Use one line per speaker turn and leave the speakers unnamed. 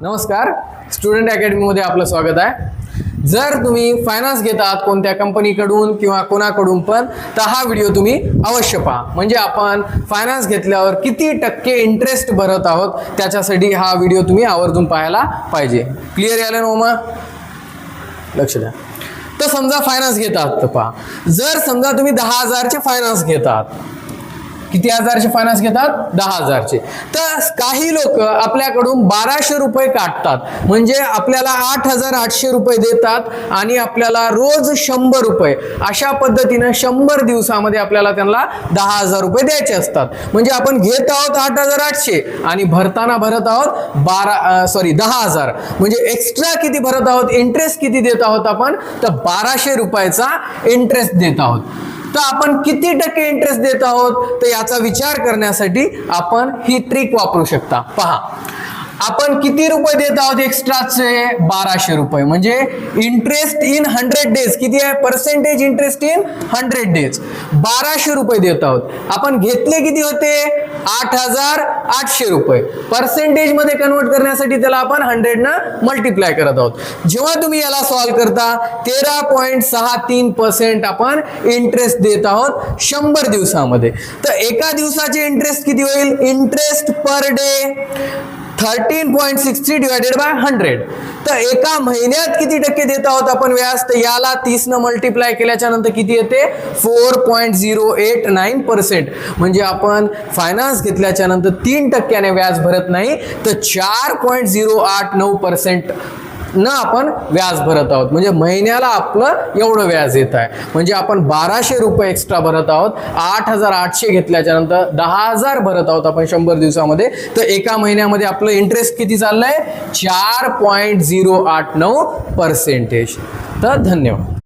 नमस्कार, स्टुडंट अकॅडमीमध्ये आपलं स्वागत आहे। जर तुम्ही फायनान्स घेतात कोणत्या कंपनीकडून किंवा कोणाकडून पण, तर हा व्हिडिओ तुम्ही अवश्य पहा। म्हणजे आपण फायनान्स घेतल्यावर किती टक्के इंटरेस्ट भरत आहोत त्याच्यासाठी हा व्हिडिओ तुम्ही आवर्जून पाहायला पाहिजे। क्लिअर आलं ना मग? लक्ष द्या। तर समजा फायनान्स घेतात, तर पहा, जर समजा तुम्ही 10,000चे फायनान्स घेतात, किती हजारचे फायनान्स घेतात? 10,000चे। तर काही लोक आपल्याकडून 1200 रुपये काढतात, म्हणजे आपल्याला 8,800 रुपये देतात आणि आपल्याला रोज 100 रुपये अशा पद्धतीने 100 दिवसामध्ये आपल्याला त्यांना 10,000 रुपये द्यायचे असतात। म्हणजे आपण घेत आहोत 8,800 आणि भरताना भरत आहोत 10,000। म्हणजे एक्स्ट्रा किती भरत आहोत, इंटरेस्ट किती देत आहोत आपण? तर 1200 रुपयाचा इंटरेस्ट देत आहोत। तर आपण किती टक्के इंटरेस्ट देत आहोत, तर याचा विचार करण्यासाठी आपण ही ट्रिक वापरू शकता। पहा, आपण किती रुपये देत आहोत एक्स्ट्राचे? 1200 रुपये। म्हणजे इंटरेस्ट इन 100 डेज किती आहे? पर्सेंटेज इंटरेस्ट इन 100 डेज 1200 रुपये देत आहोत। आपण घेतले किती होते? 8,800 रुपये। पर्सेंटेज मध्ये कन्वर्ट करण्यासाठी त्याला आपण 100 ने मल्टिप्लाय करत आहोत। जेव्हा तुम्ही याला सॉल्व करता 13.63% आपण इंटरेस्ट देत आहोत 100 दिवसामध्ये। तर एका दिवसाचे इंटरेस्ट किती होईल? Interest per day 13.63 divided by 100। तर एका महिन्यात किती टक्के देत आहोत आपण व्याज? तर याला 30 ने मल्टिप्लाय केल्याच्या नंतर किती येते? 4.089%। म्हणजे आपण फायनान्स घेतल्याच्या नंतर 3% व्याज भरत नाही, तर 4.089% न आपण व्याज भरत आहोत। म्हणजे महिन्याला आपलं एवढं व्याज येत आहे। म्हणजे आपण 1200 रुपये एक्स्ट्रा भरत आहोत, 8,800 घेतल्याच्या नंतर 10,000 भरत आहोत आपण 100 दिवसामध्ये। तर एका महिन्यामध्ये आपलं इंटरेस्ट किती चाललंय? 4.089%। तर धन्यवाद।